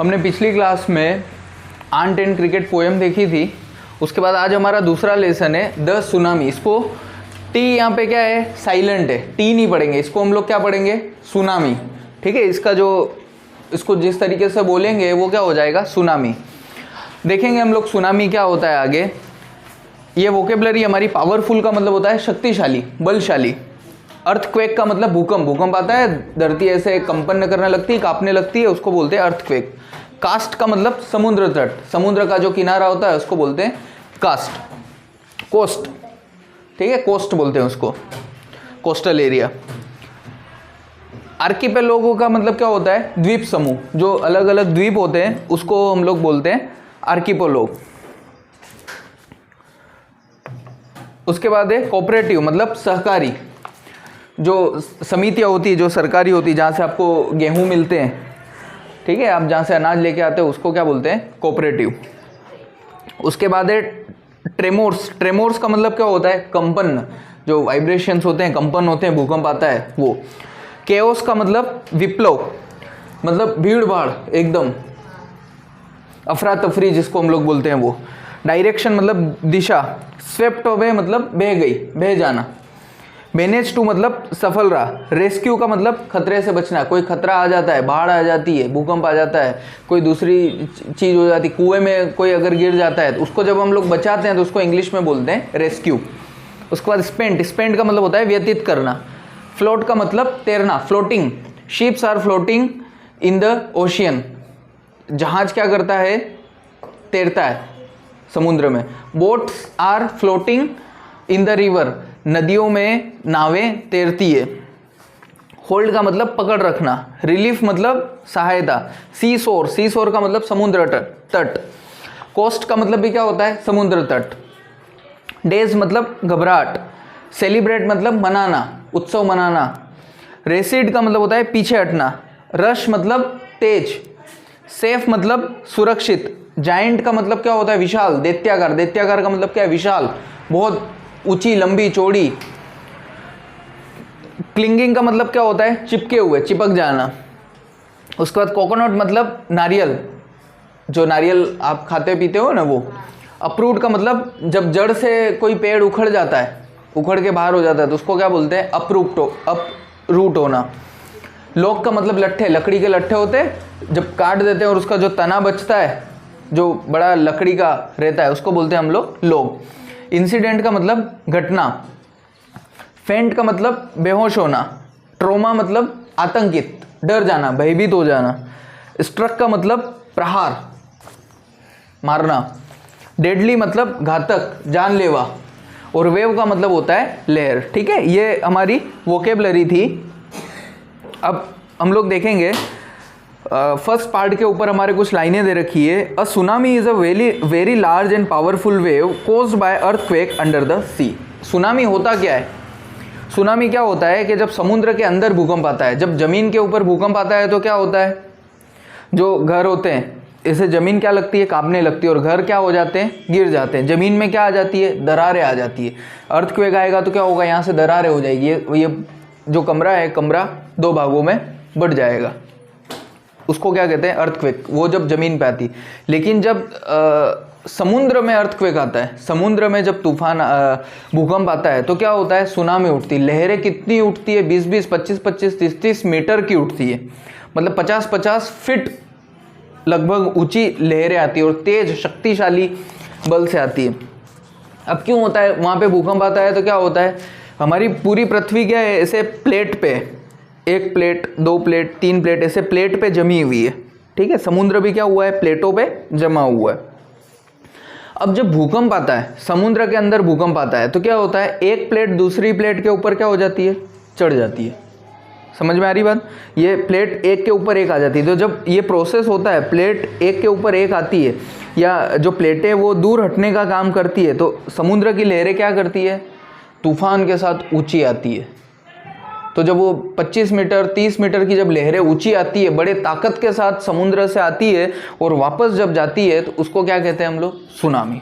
हमने पिछली क्लास में आंट एंड क्रिकेट पोएम देखी थी। उसके बाद आज हमारा दूसरा लेसन है द सुनामी। इसको टी यहाँ पे क्या है, साइलेंट है, टी नहीं पढ़ेंगे, इसको हम लोग क्या पढ़ेंगे, सुनामी। ठीक है, इसका जो इसको जिस तरीके से बोलेंगे वो क्या हो जाएगा, सुनामी। देखेंगे हम लोग सुनामी क्या होता है आगे। ये वोकेबलरी हमारी पावरफुल का मतलब होता है शक्तिशाली, बलशाली। अर्थक्वेक का मतलब भूकंप, भूकंप आता है धरती ऐसे कंपन करने लगती है, कांपने लगती है, उसको बोलते हैं अर्थक्वेक। कास्ट का मतलब समुद्र तट, समुद्र का जो किनारा होता है उसको बोलते हैं कास्ट, कोस्ट। ठीक है, कोस्ट बोलते हैं उसको, कोस्टल एरिया। आर्किपेलोगो का मतलब क्या होता है, द्वीप समूह, जो अलग अलग द्वीप होते हैं उसको हम लोग बोलते हैं आर्किपेलोग। उसके बाद है कोऑपरेटिव, मतलब सहकारी। जो समितियाँ होती है जो सरकारी होती है, जहाँ से आपको गेहूँ मिलते हैं, ठीक है, आप जहाँ से अनाज लेके आते हो उसको क्या बोलते हैं, कोऑपरेटिव। उसके बाद है ट्रेमोर्स। ट्रेमोर्स का मतलब क्या होता है, कंपन, जो वाइब्रेशंस होते हैं, कंपन होते हैं, भूकंप आता है वो। केओस का मतलब विप्लव, मतलब भीड़ भाड़, एकदम अफरा तफरी जिसको हम लोग बोलते हैं वो। डायरेक्शन मतलब दिशा। स्वेप्ट अवे मतलब बह गई, बह जाना। मैनेज टू मतलब सफल रहा। रेस्क्यू का मतलब खतरे से बचना, कोई खतरा आ जाता है, बाढ़ आ जाती है, भूकंप आ जाता है, कोई दूसरी चीज़ हो जाती है, कुएं में कोई अगर गिर जाता है तो उसको जब हम लोग बचाते हैं तो उसको इंग्लिश में बोलते हैं रेस्क्यू। उसके बाद स्पेंट, स्पेंट का मतलब होता है व्यतीत करना। फ्लोट का मतलब तैरना, floating. Ships are floating in the ocean, जहाज क्या करता है, तैरता है समुद्र में। Boats are floating in the river, नदियों में नावें तैरती है। होल्ड का मतलब पकड़ रखना। रिलीफ मतलब सहायता। सी शोर, सी शोर का मतलब समुद्र तट। कोस्ट का मतलब भी क्या होता है, समुद्र तट। डेज मतलब घबराहट। सेलिब्रेट मतलब मनाना, उत्सव मनाना। रेसिड का मतलब होता है पीछे हटना। रश मतलब तेज। सेफ मतलब सुरक्षित। जाइंट का मतलब क्या होता है, विशाल। दैत्याकार, दैत्याकार का मतलब क्या है, विशाल, बहुत ऊंची, लंबी, चौड़ी। क्लिंगिंग का मतलब क्या होता है, चिपके हुए, चिपक जाना। उसके बाद कोकोनट मतलब नारियल, जो नारियल आप खाते पीते हो ना वो। अप्रूट का मतलब जब जड़ से कोई पेड़ उखड़ जाता है, उखड़ के बाहर हो जाता है तो उसको क्या बोलते हैं, अपरूट होना। लॉग का मतलब लट्ठे, लकड़ी के लट्ठे होते हैं, जब काट देते हैं और उसका जो तना बचता है, जो बड़ा लकड़ी का रहता है, उसको बोलते हैं हम लोग लॉग। इंसिडेंट का मतलब घटना। फेंट का मतलब बेहोश होना। ट्रोमा मतलब आतंकित, डर जाना, भयभीत हो जाना। स्ट्रक का मतलब प्रहार, मारना। डेडली मतलब घातक, जानलेवा। और वेव का मतलब होता है लहर। ठीक है, ये हमारी वोकेबलरी थी। अब हम लोग देखेंगे फर्स्ट पार्ट के ऊपर हमारे कुछ लाइनें दे रखी है। A tsunami is a very large and powerful wave caused by earthquake under the sea. Tsunami होता क्या है, सुनामी क्या होता है कि जब समुद्र के अंदर भूकंप आता है, जब जमीन के ऊपर भूकंप आता है तो क्या होता है, जो घर होते हैं इसे जमीन क्या लगती है, कांपने लगती है, और घर क्या हो जाते हैं, गिर जाते हैं। जमीन में क्या आ जाती है, दरारें आ जाती है। अर्थक्वेक आएगा तो क्या होगा, यहाँ से दरारें हो जाएगी, ये जो कमरा है, कमरा दो भागों में बढ़ जाएगा, उसको क्या कहते हैं, अर्थक्वेक। वो जब जमीन पे आती। लेकिन जब समुद्र में अर्थक्वेक आता है, समुद्र में जब तूफान भूकंप आता है तो क्या होता है, सुनामी उठती है। लहरें कितनी उठती है, 20-20, 25-25, 30-30 मीटर की उठती है, मतलब 50-50 फीट लगभग ऊंची लहरें आती है और तेज शक्तिशाली बल से आती है। अब क्यों होता है, वहाँ पे भूकंप आता है तो क्या होता है, हमारी पूरी पृथ्वी क्या है, ऐसे प्लेट पे, एक प्लेट, दो प्लेट, तीन प्लेट, ऐसे प्लेट पे जमी हुई है। ठीक है, समुद्र भी क्या हुआ है, प्लेटों पे जमा हुआ है। अब जब भूकंप आता है, समुद्र के अंदर भूकंप आता है तो क्या होता है, एक प्लेट दूसरी प्लेट के ऊपर क्या हो जाती है, चढ़ जाती है। समझ में आ रही बात, ये प्लेट एक के ऊपर एक आ जाती है। तो जब ये प्रोसेस होता है, प्लेट एक के ऊपर एक आती है, या जो प्लेटें वो दूर हटने का काम करती है, तो समुद्र की लहरें क्या करती है, तूफान के साथ ऊंची आती है। तो जब वो 25 मीटर 30 मीटर की जब लहरें ऊंची आती है, बड़े ताकत के साथ समुद्र से आती है और वापस जब जाती है तो उसको क्या कहते हैं हम लोग, tsunami.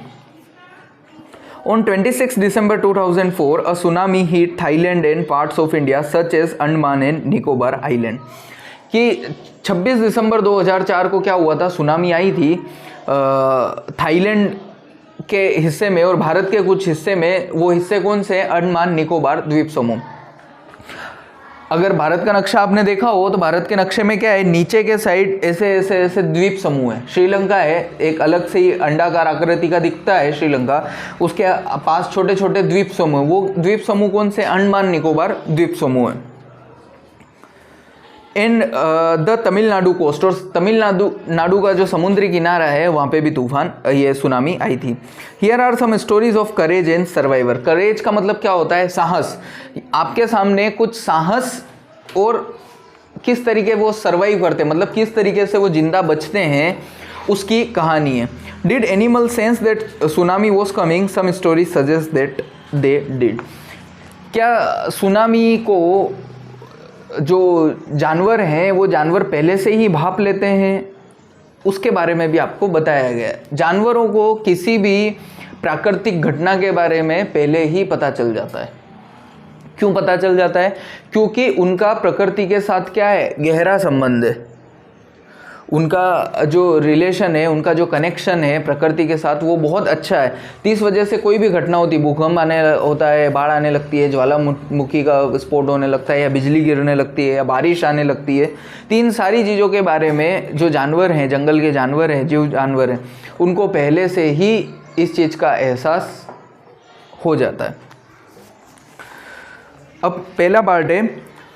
On 26 December 2004, a tsunami hit Thailand and parts of India such as Andaman and Nicobar Island. कि 26 दिसंबर 2004 को क्या हुआ था, सुनामी आई थी थाईलैंड के हिस्से में और भारत के कुछ हिस्से में। वो हिस्से कौन से? अंडमान निकोबार द्वीप समूह। अगर भारत का नक्शा आपने देखा हो तो भारत के नक्शे में क्या है, नीचे के साइड ऐसे ऐसे ऐसे द्वीप समूह है। श्रीलंका है, एक अलग से ही अंडाकार आकृति का दिखता है श्रीलंका, उसके पास छोटे छोटे द्वीप समूह। वो द्वीप समूह कौन से? अंडमान निकोबार द्वीप समूह है। इन द तमिलनाडु कोस्ट, और तमिलनाडु का जो समुद्री किनारा है वहाँ पे भी तूफान, ये सुनामी आई थी। Here are some stories of courage and survivor. Courage का मतलब क्या होता है? साहस। आपके सामने कुछ साहस और किस तरीके वो सर्वाइव करते हैं, मतलब किस तरीके से वो जिंदा बचते हैं, उसकी कहानी है। Did animal sense that tsunami was coming? Some stories suggest that they did. क्या सुनामी को जो जानवर हैं वो जानवर पहले से ही भाप लेते हैं? उसके बारे में भी आपको बताया गया है। जानवरों को किसी भी प्राकृतिक घटना के बारे में पहले ही पता चल जाता है। क्यों पता चल जाता है? क्योंकि उनका प्रकृति के साथ क्या है? गहरा संबंध है। उनका जो रिलेशन है, उनका जो कनेक्शन है प्रकृति के साथ, वो बहुत अच्छा है। तो इस वजह से कोई भी घटना होती, भूकंप आने होता है, बाढ़ आने लगती है, ज्वालामुखी का विस्फोट होने लगता है, या बिजली गिरने लगती है, या बारिश आने लगती है, तो इन सारी चीज़ों के बारे में जो जानवर हैं, जंगल के जानवर हैं, जीव जानवर हैं, उनको पहले से ही इस चीज़ का एहसास हो जाता है। अब पहला पार्ट है,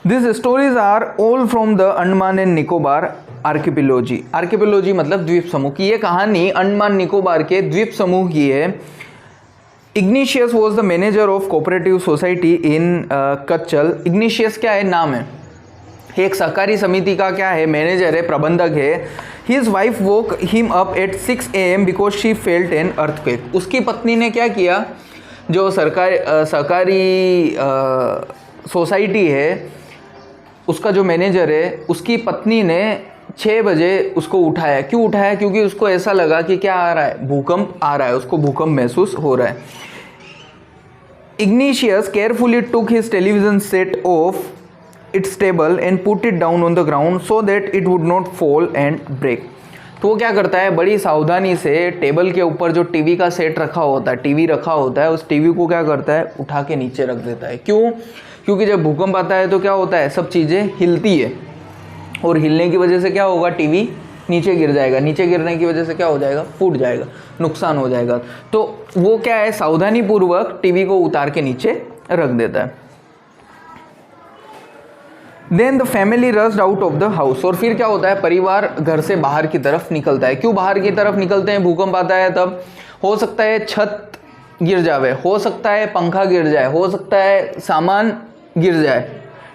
this stories are all from the Andaman and Nicobar archipelago. Archipelago मतलब द्वीप समूह की। ये कहानी अंडमान निकोबार के द्वीप समूह की है। Ignatius was the manager of cooperative society in Kachal. Ignatius क्या है? नाम है। एक सहकारी समिति का क्या है? मैनेजर है, प्रबंधक है। His wife woke him up at 6 AM because she felt an earthquake. उसकी पत्नी ने क्या किया? जो सहकारी सोसाइटी है, उसका जो मैनेजर है, उसकी पत्नी ने 6 बजे उसको उठाया। क्यों उठाया? क्योंकि उसको ऐसा लगा कि क्या आ रहा है? भूकंप आ रहा है, उसको भूकंप महसूस हो रहा है। Ignatius carefully took his television set off its table and put it down on the ground so that it would not fall and break. तो वो क्या करता है? बड़ी सावधानी से टेबल के ऊपर जो टीवी का सेट रखा होता है, टीवी रखा होता है, उस टीवी को क्या करता है? उठा के नीचे रख देता है। क्यों? क्योंकि जब भूकंप आता है तो क्या होता है? सब चीज़ें हिलती है, और हिलने की वजह से क्या होगा? टीवी नीचे गिर जाएगा। नीचे गिरने की वजह से क्या हो जाएगा? फूट जाएगा, नुकसान हो जाएगा। तो वो क्या है? सावधानी पूर्वक टीवी को उतार के नीचे रख देता है। Then the family rushed out of the house. और फिर क्या होता है? परिवार घर से बाहर की तरफ निकलता है। क्यों बाहर की तरफ निकलते हैं? भूकंप आता है तब। हो सकता है छत गिर जावे, हो सकता है पंखा गिर जाए, हो सकता है सामान गिर जाए,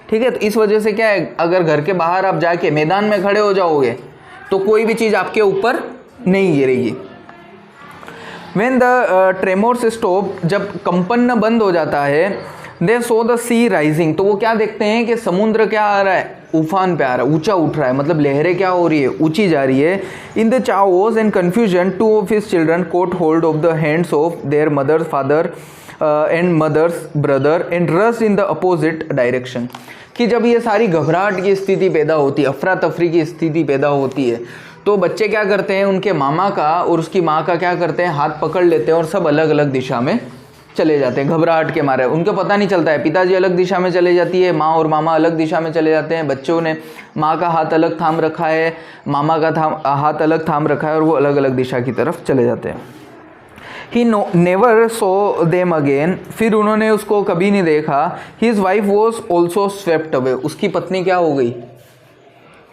ठीक है। तो इस वजह से क्या है? अगर घर के बाहर आप जाके मैदान में खड़े हो जाओगे तो कोई भी चीज़ आपके ऊपर नहीं गिरेगी। When the tremors stop, जब कंपन बंद हो जाता है, they saw the sea rising, तो वो क्या देखते हैं कि समुद्र क्या आ रहा है? उफान पे आ रहा है, ऊंचा उठ रहा है, मतलब लहरें क्या हो रही है? ऊंची जा रही है। In the chaos and confusion, 2 of his children caught hold of the hands of their mother's father and mother's brother and rushed in the opposite direction। कि जब ये सारी घबराहट की स्थिति पैदा होती है, अफरा तफरी की स्थिति पैदा होती है, तो बच्चे क्या करते हैं? उनके मामा का और उसकी माँ का क्या करते हैं? हाथ पकड़ लेते हैं और सब अलग अलग दिशा में चले जाते हैं घबराहट के मारे। उनको पता नहीं चलता है, पिताजी अलग दिशा में चले जाती है, माँ और मामा अलग दिशा में चले जाते हैं। बच्चों ने माँ का हाथ अलग थाम रखा है, मामा का हाथ अलग थाम रखा है, और वो अलग अलग दिशा की तरफ चले जाते हैं। He never saw them again, फिर उन्होंने उसको कभी नहीं देखा। His wife was also swept away, उसकी पत्नी क्या हो गई?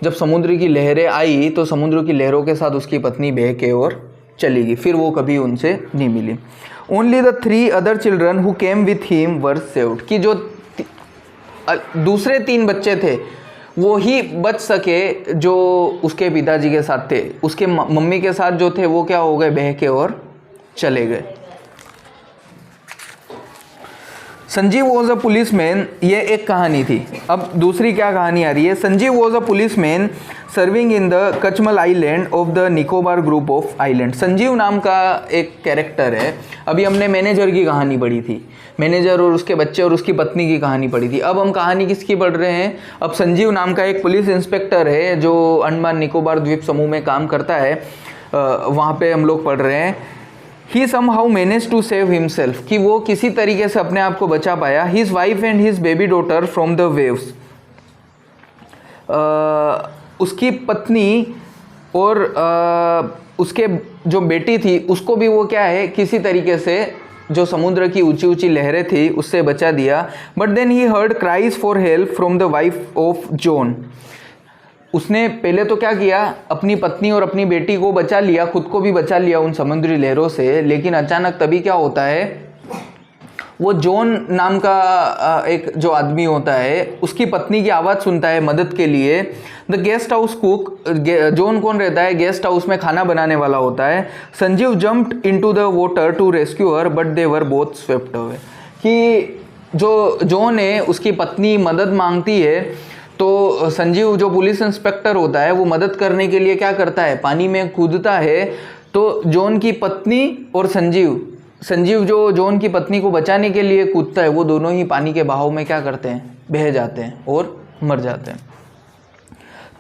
जब समुद्र की लहरें आई तो समुद्र की लहरों के साथ उसकी पत्नी बह के और चली गई, फिर वो कभी उनसे नहीं मिली। Only the 3 other children who came with him were saved, कि जो दूसरे 3 बच्चे थे वो ही बच सके जो उसके पिताजी के साथ थे। उसके मम्मी के साथ जो थे वो क्या हो गए? बह के और चले गए। संजीव वॉज अ पुलिसमैन, ये एक कहानी थी। अब दूसरी क्या कहानी आ रही है, Sanjeev was a policeman serving in the Kachmal island of the Nicobar group of island. Sanjeev नाम का एक कैरेक्टर है। अभी हमने मैनेजर की कहानी पढ़ी थी, मैनेजर और उसके बच्चे और उसकी पत्नी की कहानी पढ़ी थी। अब हम कहानी किसकी पढ़ रहे हैं, अब संजीव नाम का एक पुलिस इंस्पेक्टर है जो अंडमान निकोबार द्वीप समूह में काम करता है, वहाँ पे हम लोग पढ़ रहे हैं। He somehow managed to save himself, कि वो किसी तरीके से अपने आप को बचा पाया। His wife and his baby daughter from the waves, उसकी पत्नी और उसके जो बेटी थी उसको भी वो क्या है किसी तरीके से जो समुद्र की ऊंची ऊंची लहरें थी उससे बचा दिया। But then he heard cries for help from the wife of John. उसने पहले तो क्या किया, अपनी पत्नी और अपनी बेटी को बचा लिया, खुद को भी बचा लिया उन समुद्री लहरों से। लेकिन अचानक तभी क्या होता है, वो जॉन नाम का एक जो आदमी होता है उसकी पत्नी की आवाज़ सुनता है मदद के लिए। The guest house cook, John कौन रहता है, गेस्ट हाउस में खाना बनाने वाला होता है। Sanjeev jumped into the water to rescue her but they were both swept away. कि जो जॉन है उसकी पत्नी मदद मांगती है तो संजीव जो पुलिस इंस्पेक्टर होता है वो मदद करने के लिए क्या करता है, पानी में कूदता है। तो जॉन की पत्नी और संजीव जो जॉन की पत्नी को बचाने के लिए कूदता है, वो दोनों ही पानी के बहाव में क्या करते हैं, बह जाते हैं और मर जाते हैं।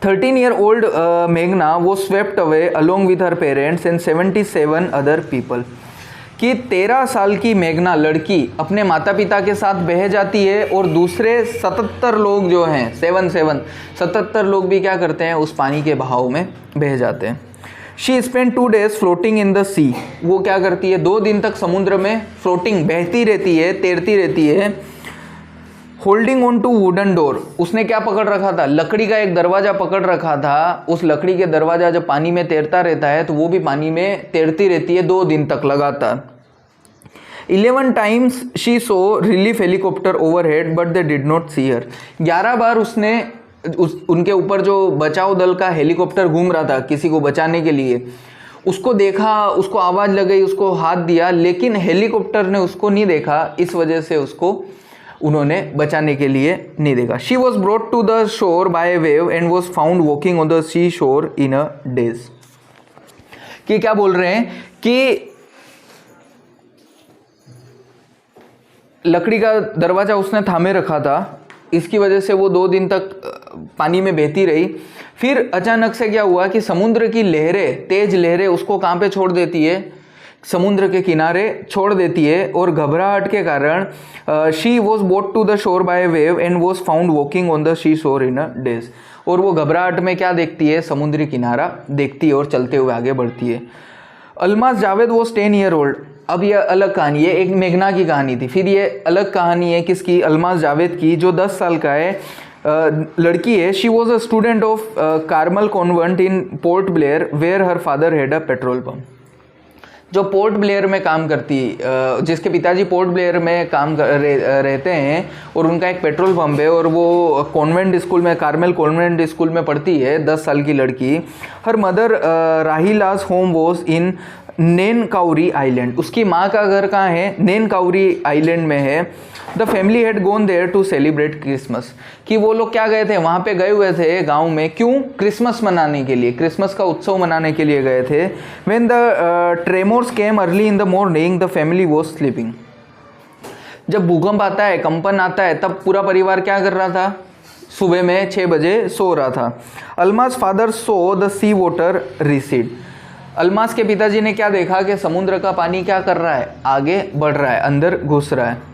13-year-old मेघना वो swept away along with her parents and 77 other people. कि 13 साल की मेघना लड़की अपने माता पिता के साथ बह जाती है और दूसरे 77 लोग जो हैं 77 लोग भी क्या करते हैं, उस पानी के बहाव में बह जाते हैं। She spend 2 days floating in the sea. वो क्या करती है, 2 दिन तक समुद्र में फ्लोटिंग, बहती रहती है, तैरती रहती है। Holding on to wooden door, उसने क्या पकड़ रखा था, लकड़ी का एक दरवाज़ा पकड़ रखा था। उस लकड़ी के दरवाज़ा जब पानी में तैरता रहता है तो वो भी पानी में तैरती रहती है 2 दिन तक लगातार। 11 times she saw relief helicopter overhead but they did not see her. 11 बार उसने उनके ऊपर जो बचाव दल का हेलीकॉप्टर घूम रहा था किसी को बचाने के लिए, उसको देखा, उसको आवाज़ लग गई, उसको हाथ दिया, लेकिन हेलीकॉप्टर ने उसको नहीं देखा। इस वजह से उसको उन्होंने बचाने के लिए नहीं देखा। She was brought to the shore by a wave and was found walking on the seashore in a days. कि क्या बोल रहे हैं कि लकड़ी का दरवाजा उसने थामे रखा था, इसकी वजह से वो 2 दिन तक पानी में बहती रही। फिर अचानक से क्या हुआ कि समुद्र की लहरें, तेज लहरें उसको कहाँ पे छोड़ देती है, समुद्र के किनारे छोड़ देती है। और घबराहट के कारण she was brought to the shore by wave and was found walking on the seashore in a days. और वो घबराहट में क्या देखती है, समुद्री किनारा देखती है और चलते हुए आगे बढ़ती है। Almas Javed was 10 year old। अब ये अलग कहानी है, एक मेघना की कहानी थी, फिर ये अलग कहानी है किसकी, अल्मास जावेद की, जो 10 साल का है, लड़की है। She was a student of Carmel convent in Port Blair where her father had a petrol pump. जो पोर्ट ब्लेयर में काम करती, जिसके पिताजी पोर्ट ब्लेयर में काम रहते हैं और उनका एक पेट्रोल पंप है, और वो कॉन्वेंट स्कूल में, कार्मेल कॉन्वेंट स्कूल में पढ़ती है, 10 साल की लड़की। Her mother Rahila's home was in Nancowry island. उसकी माँ का घर कहाँ है, नेनकाउरी आइलैंड में है। The family had gone there to celebrate Christmas. कि वो लोग क्या गए थे, वहाँ पे गए हुए थे गांव में, क्यों, क्रिसमस मनाने के लिए, क्रिसमस का उत्सव मनाने के लिए गए थे। When the tremors came early in the morning the family was sleeping. जब भूकंप आता है, कंपन आता है, तब पूरा परिवार क्या कर रहा था, सुबह में 6 बजे सो रहा था। Almas father saw the sea water recede. Almas के पिताजी ने क्या देखा कि समुद्र का पानी क्या कर रहा है, आगे बढ़ रहा है, अंदर घुस रहा है।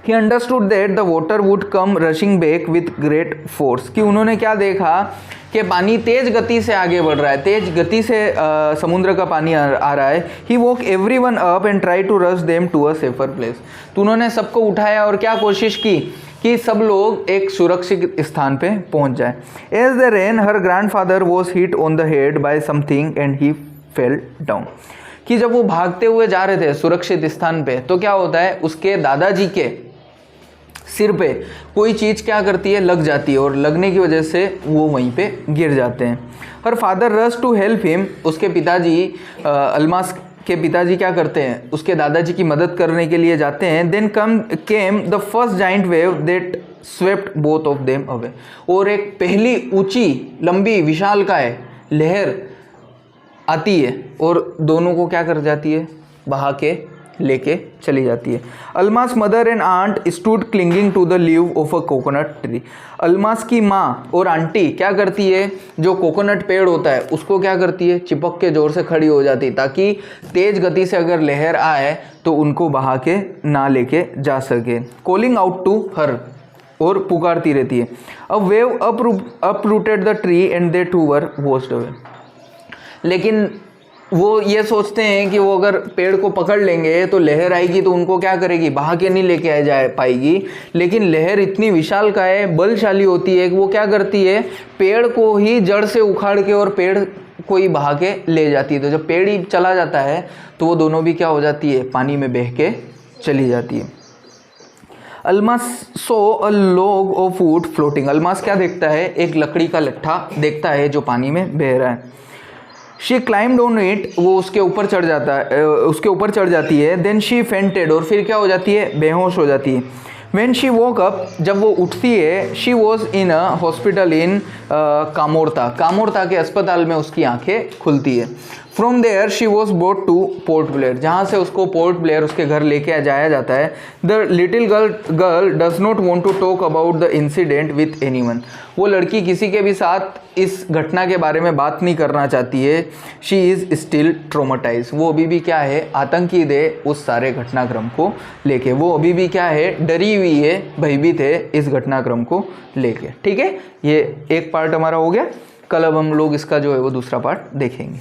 He understood that the water would come rushing back with great force। कि उन्होंने क्या देखा कि पानी तेज गति से आगे बढ़ रहा है, तेज गति से समुद्र का पानी आ रहा है। He woke everyone up and tried to rush them to a safer place। तो उन्होंने सबको उठाया और क्या कोशिश की कि सब लोग एक सुरक्षित स्थान पे पहुंच जाए। As they ran, her grandfather was hit on the head by something and he fell down। कि जब वो भागते हुए जा रहे थे सुरक्षित स्थान पे, तो क्या होता है, उसके दादाजी के सिर पे कोई चीज़ क्या करती है, लग जाती है, और लगने की वजह से वो वहीं पे गिर जाते हैं। Her father rush to help him. उसके पिताजी अल्मास के पिताजी क्या करते हैं, उसके दादाजी की मदद करने के लिए जाते हैं। Then came the first giant wave that swept both of them away, और एक पहली ऊंची लंबी विशालकाय लहर आती है और दोनों को क्या कर जाती है, बहा के लेके चली जाती है। Almas mother and aunt stood clinging to the leave of a coconut tree. Almas की माँ और आंटी क्या करती है, जो कोकोनट पेड़ होता है उसको क्या करती है, चिपक के जोर से खड़ी हो जाती है ताकि तेज गति से अगर लहर आए तो उनको बहा के ना लेके जा सके। कॉलिंग आउट टू हर, और पुकारती रहती है। A wave uprooted the tree and they too were washed away. लेकिन वो ये सोचते हैं कि वो अगर पेड़ को पकड़ लेंगे तो लहर आएगी तो उनको क्या करेगी, बहा के नहीं लेके आ जा पाएगी। लेकिन लहर इतनी विशालकाय बलशाली होती है कि वो क्या करती है, पेड़ को ही जड़ से उखाड़ के और पेड़ को ही बहा के ले जाती है। तो जब पेड़ ही चला जाता है तो वो दोनों भी क्या हो जाती है, पानी में बह के चली जाती है। Almas saw a log of wood floating. Almas क्या देखता है, एक लकड़ी का लट्ठा देखता है जो पानी में बह रहा है। शी क्लाइम्ड ऑन इट, वो उसके ऊपर चढ़ जाता है, उसके ऊपर चढ़ जाती है। देन शी फेंटेड, और फिर क्या हो जाती है, बेहोश हो जाती है। व्हेन शी वोक अप, जब वो उठती है, she was in a hospital in Kamorta. Kamorta के अस्पताल में उसकी आंखें खुलती है। From there she was brought to Port Blair, जहाँ से उसको पोर्ट ब्लेयर उसके घर लेके जाया जाता है। The little girl does not want to talk about the incident with anyone. वो लड़की किसी के भी साथ इस घटना के बारे में बात नहीं करना चाहती है। शी इज़ स्टिल ट्रोमाटाइज, वो अभी भी क्या है, आतंकित है उस सारे घटनाक्रम को लेके। वो अभी भी क्या है, डरी हुई है, भयभीत है इस घटनाक्रम को लेके। ठीक है, ये एक पार्ट हमारा हो गया। कल अब हम लोग इसका जो है वो दूसरा पार्ट देखेंगे।